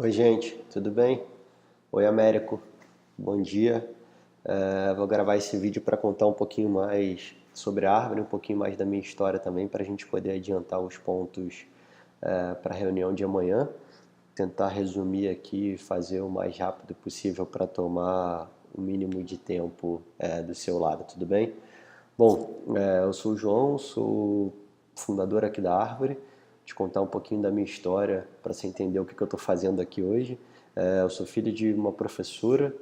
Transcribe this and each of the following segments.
Oi, gente, tudo bem? Oi, Américo, bom dia. Vou gravar esse vídeo para contar um pouquinho mais sobre a árvore, um pouquinho mais da minha história também, para a gente poder adiantar os pontos para a reunião de amanhã. Tentar resumir aqui e fazer o mais rápido possível para tomar o mínimo de tempo do seu lado, tudo bem? Bom, eu sou o João, sou fundador aqui da Árvore. Te contar um pouquinho da minha história para você entender o que eu estou fazendo aqui hoje. Eu sou filho de uma professora.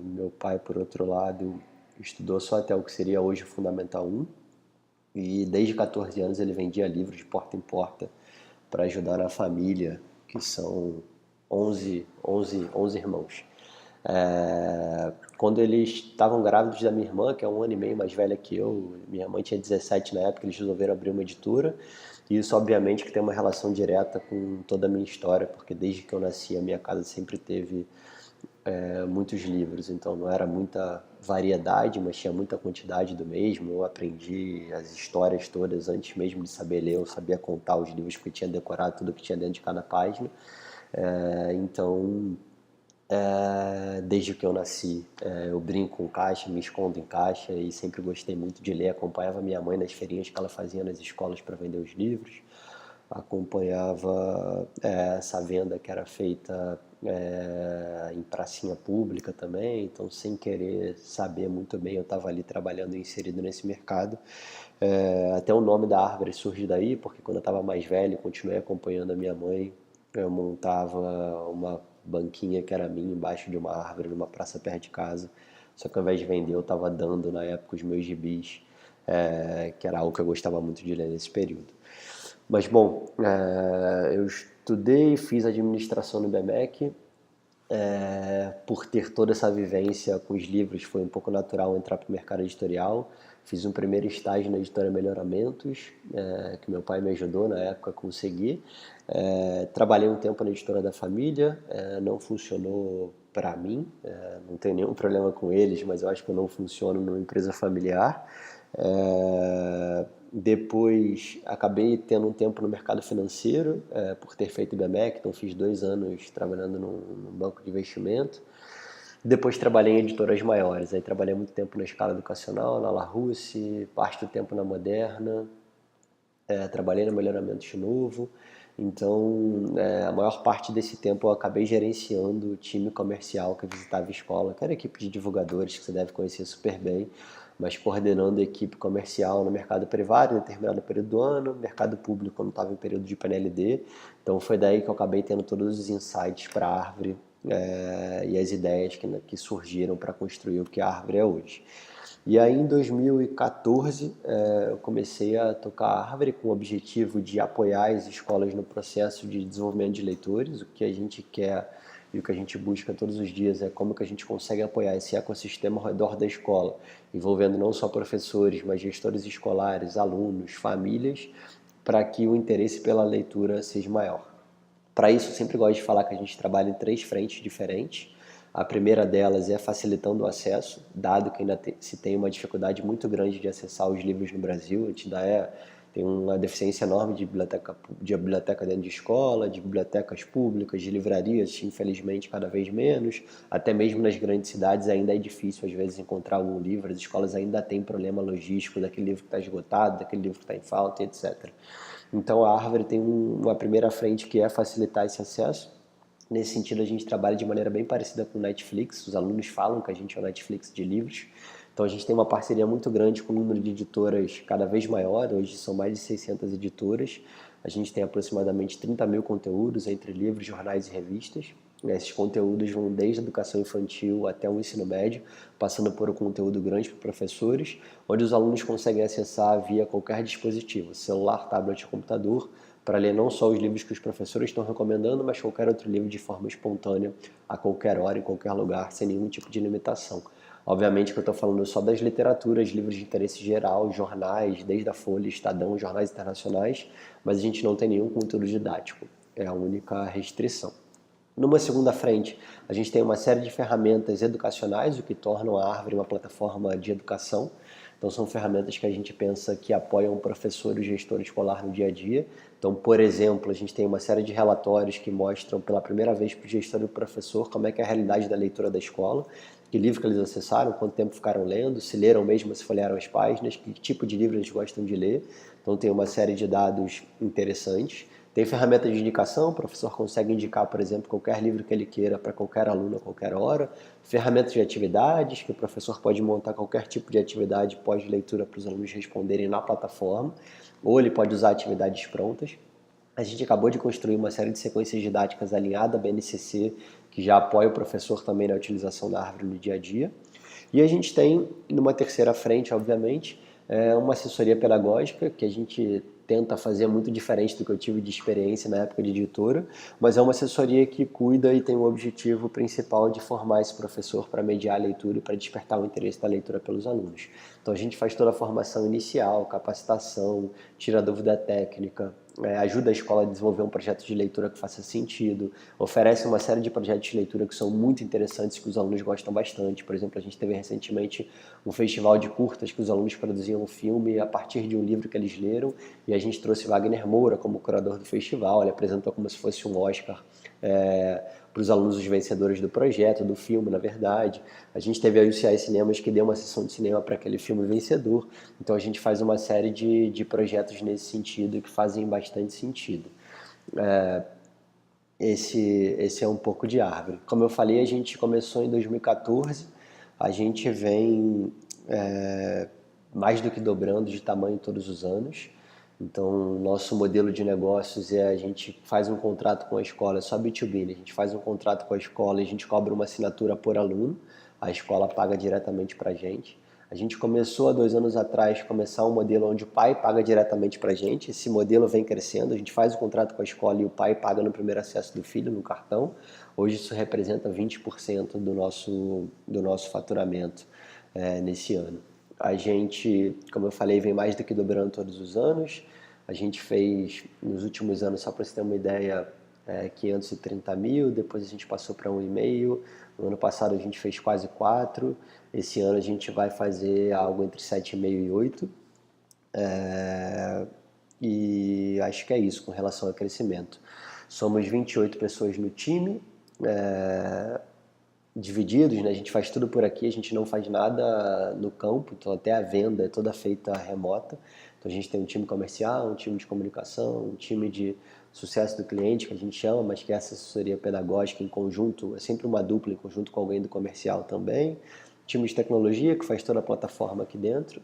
Meu pai, por outro lado, estudou só até o que seria hoje o Fundamental 1. E desde 14 anos ele vendia livros de porta em porta para ajudar na família, que são 11 irmãos. Quando eles estavam grávidos da minha irmã, que é um ano e meio mais velha que eu, minha mãe tinha 17 na época, eles resolveram abrir uma editora. E isso, obviamente, que tem uma relação direta com toda a minha história, porque desde que eu nasci, a minha casa sempre teve muitos livros, então não era muita variedade, mas tinha muita quantidade do mesmo. Eu aprendi as histórias todas antes mesmo de saber ler, eu sabia contar os livros porque tinha decorado tudo que tinha dentro de cada página. Então, desde que eu nasci, eu brinco com caixa, me escondo em caixa e sempre gostei muito de ler. Acompanhava minha mãe nas feirinhas que ela fazia nas escolas para vender os livros. Acompanhava essa venda que era feita em pracinha pública também. Então, sem querer saber muito bem, eu estava ali trabalhando inserido nesse mercado. Até o nome da árvore surge daí, porque quando eu estava mais velho, continuei acompanhando a minha mãe. Eu montava uma banquinha que era minha embaixo de uma árvore numa praça perto de casa. Só que ao invés de vender, eu estava dando na época os meus gibis, que era algo que eu gostava muito de ler nesse período. Mas bom, eu estudei, fiz administração no IBMEC. Por ter toda essa vivência com os livros, foi um pouco natural entrar para o mercado editorial. Fiz um primeiro estágio na editora Melhoramentos, que meu pai me ajudou na época a conseguir. Trabalhei um tempo na editora da família, não funcionou para mim, não tenho nenhum problema com eles, mas eu acho que eu não funciono numa empresa familiar. Depois acabei tendo um tempo no mercado financeiro, por ter feito IBMEC, então fiz 2 anos trabalhando num banco de investimento. Depois trabalhei em editoras maiores, aí trabalhei muito tempo na Escala Educacional, na Larousse, parte do tempo na Moderna, trabalhei no Melhoramento de Novo. Então, a maior parte desse tempo eu acabei gerenciando o time comercial que visitava a escola, que era a equipe de divulgadores que você deve conhecer super bem, mas coordenando a equipe comercial no mercado privado em determinado período do ano, mercado público quando estava em período de PNLD. Então foi daí que eu acabei tendo todos os insights para a árvore e as ideias que surgiram para construir o que a árvore é hoje. E aí em 2014 eu comecei a tocar a árvore com o objetivo de apoiar as escolas no processo de desenvolvimento de leitores. O que a gente quer e o que a gente busca todos os dias é como que a gente consegue apoiar esse ecossistema ao redor da escola, envolvendo não só professores, mas gestores escolares, alunos, famílias, para que o interesse pela leitura seja maior. Para isso, eu sempre gosto de falar que a gente trabalha em 3 frentes diferentes. A primeira delas é facilitando o acesso, dado que ainda se tem uma dificuldade muito grande de acessar os livros no Brasil. A gente ainda tem uma deficiência enorme de biblioteca dentro de escola, de bibliotecas públicas, de livrarias, infelizmente cada vez menos. Até mesmo nas grandes cidades ainda é difícil às vezes encontrar algum livro. As escolas ainda têm problema logístico daquele livro que está esgotado, daquele livro que está em falta, etc. Então a árvore tem uma primeira frente que é facilitar esse acesso. Nesse sentido, a gente trabalha de maneira bem parecida com o Netflix. Os alunos falam que a gente é o Netflix de livros. Então, a gente tem uma parceria muito grande com o número de editoras cada vez maior. Hoje são mais de 600 editoras. A gente tem aproximadamente 30 mil conteúdos entre livros, jornais e revistas. Esses conteúdos vão desde a educação infantil até o ensino médio, passando por um conteúdo grande para professores, onde os alunos conseguem acessar via qualquer dispositivo, celular, tablet ou computador, para ler não só os livros que os professores estão recomendando, mas qualquer outro livro de forma espontânea, a qualquer hora, em qualquer lugar, sem nenhum tipo de limitação. Obviamente que eu estou falando só das literaturas, livros de interesse geral, jornais, desde a Folha, Estadão, jornais internacionais, mas a gente não tem nenhum conteúdo didático. É a única restrição. Numa segunda frente, a gente tem uma série de ferramentas educacionais, o que torna a Árvore uma plataforma de educação. Então são ferramentas que a gente pensa que apoiam o professor e o gestor escolar no dia a dia. Então, por exemplo, a gente tem uma série de relatórios que mostram pela primeira vez para o gestor e o professor como é que é a realidade da leitura da escola, que livro que eles acessaram, quanto tempo ficaram lendo, se leram mesmo, se folhearam as páginas, que tipo de livro eles gostam de ler. Então tem uma série de dados interessantes. Tem ferramenta de indicação, o professor consegue indicar, por exemplo, qualquer livro que ele queira para qualquer aluno a qualquer hora. Ferramentas de atividades, que o professor pode montar qualquer tipo de atividade pós-leitura para os alunos responderem na plataforma, ou ele pode usar atividades prontas. A gente acabou de construir uma série de sequências didáticas alinhada à BNCC, que já apoia o professor também na utilização da árvore no dia a dia. E a gente tem, numa terceira frente, obviamente, uma assessoria pedagógica, que a gente tenta fazer muito diferente do que eu tive de experiência na época de editora, mas é uma assessoria que cuida e tem o objetivo principal de formar esse professor para mediar a leitura e para despertar o interesse da leitura pelos alunos. Então a gente faz toda a formação inicial, capacitação, tira dúvida técnica, ajuda a escola a desenvolver um projeto de leitura que faça sentido, oferece uma série de projetos de leitura que são muito interessantes, que os alunos gostam bastante. Por exemplo, a gente teve recentemente um festival de curtas que os alunos produziam um filme a partir de um livro que eles leram, e a gente trouxe Wagner Moura como curador do festival. Ele apresentou como se fosse um Oscar para os alunos, os vencedores do projeto, do filme, na verdade. A gente teve a UCI Cinemas, que deu uma sessão de cinema para aquele filme vencedor. Então a gente faz uma série de projetos nesse sentido que fazem bastante sentido. Esse é um pouco de árvore. Como eu falei, a gente começou em 2014, a gente vem mais do que dobrando de tamanho todos os anos. Então, nosso modelo de negócios a gente faz um contrato com a escola, é só B2B, né? A gente faz um contrato com a escola e a gente cobra uma assinatura por aluno, a escola paga diretamente para a gente. A gente começou há 2 anos atrás, começar um modelo onde o pai paga diretamente para a gente. Esse modelo vem crescendo, a gente faz o contrato com a escola e o pai paga no primeiro acesso do filho, no cartão. Hoje isso representa 20% do nosso faturamento nesse ano. A gente, como eu falei, vem mais do que dobrando todos os anos. A gente fez, nos últimos anos, só para você ter uma ideia, 530 mil, depois a gente passou para 1,5. No ano passado a gente fez quase 4. Esse ano a gente vai fazer algo entre 7,5 e 8. E acho que é isso com relação ao crescimento. Somos 28 pessoas no time, divididos, né? A gente faz tudo por aqui, a gente não faz nada no campo, então até a venda é toda feita remota. Então a gente tem um time comercial, um time de comunicação, um time de sucesso do cliente, que a gente chama, mas que é essa assessoria pedagógica em conjunto, é sempre uma dupla em conjunto com alguém do comercial também. Time de tecnologia, que faz toda a plataforma aqui dentro.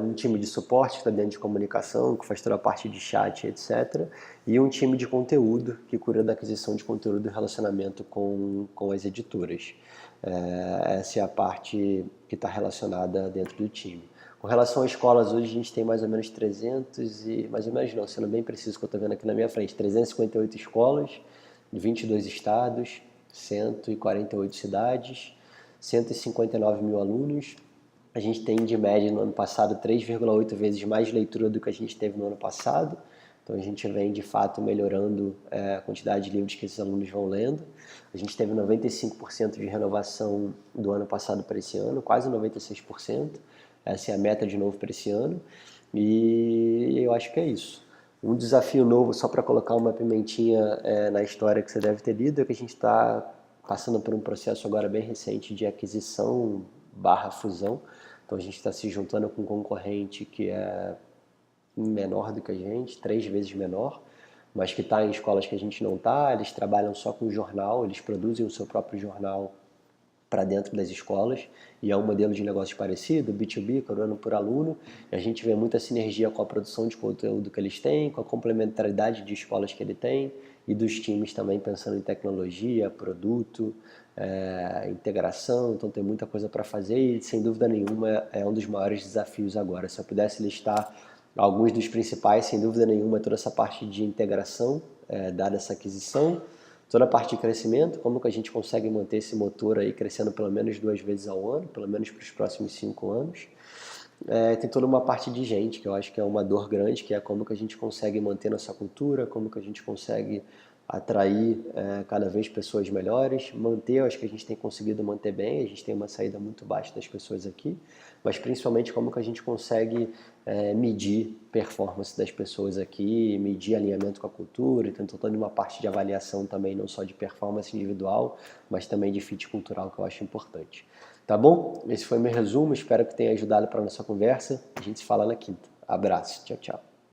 Um time de suporte que está dentro de comunicação, que faz toda a parte de chat, etc. E um time de conteúdo, que cuida da aquisição de conteúdo e relacionamento com as editoras. Essa é a parte que está relacionada dentro do time. Com relação às escolas, hoje a gente tem mais ou menos 300 e... mais ou menos não, sendo bem preciso que eu estou vendo aqui na minha frente, 358 escolas, de 22 estados, 148 cidades, 159 mil alunos. A gente tem, de média, no ano passado, 3,8 vezes mais leitura do que a gente teve no ano passado. Então, a gente vem, de fato, melhorando a quantidade de livros que esses alunos vão lendo. A gente teve 95% de renovação do ano passado para esse ano, quase 96%. Essa é a meta de novo para esse ano. E eu acho que é isso. Um desafio novo, só para colocar uma pimentinha na história que você deve ter lido, é que a gente está passando por um processo agora bem recente de aquisição / fusão. Então a gente está se juntando com um concorrente que é menor do que a gente, 3 vezes menor, mas que está em escolas que a gente não está. Eles trabalham só com jornal, eles produzem o seu próprio jornal para dentro das escolas, e é um modelo de negócio parecido, B2B, cobrando por aluno. A gente vê muita sinergia com a produção de conteúdo que eles têm, com a complementaridade de escolas que ele tem, e dos times também pensando em tecnologia, produto, integração. Então tem muita coisa para fazer e, sem dúvida nenhuma, é um dos maiores desafios agora. Se eu pudesse listar alguns dos principais, sem dúvida nenhuma, é toda essa parte de integração, dada essa aquisição, toda a parte de crescimento, como que a gente consegue manter esse motor aí crescendo pelo menos 2 vezes ao ano, pelo menos para os próximos 5 anos. Tem toda uma parte de gente, que eu acho que é uma dor grande, que é como que a gente consegue manter nossa cultura, como que a gente consegue atrair cada vez pessoas melhores, manter, eu acho que a gente tem conseguido manter bem, a gente tem uma saída muito baixa das pessoas aqui, mas principalmente como que a gente consegue medir performance das pessoas aqui, medir alinhamento com a cultura, então toda uma parte de avaliação também, não só de performance individual, mas também de fit cultural, que eu acho importante. Tá bom? Esse foi meu resumo, espero que tenha ajudado para a nossa conversa. A gente se fala na quinta. Abraço, tchau, tchau.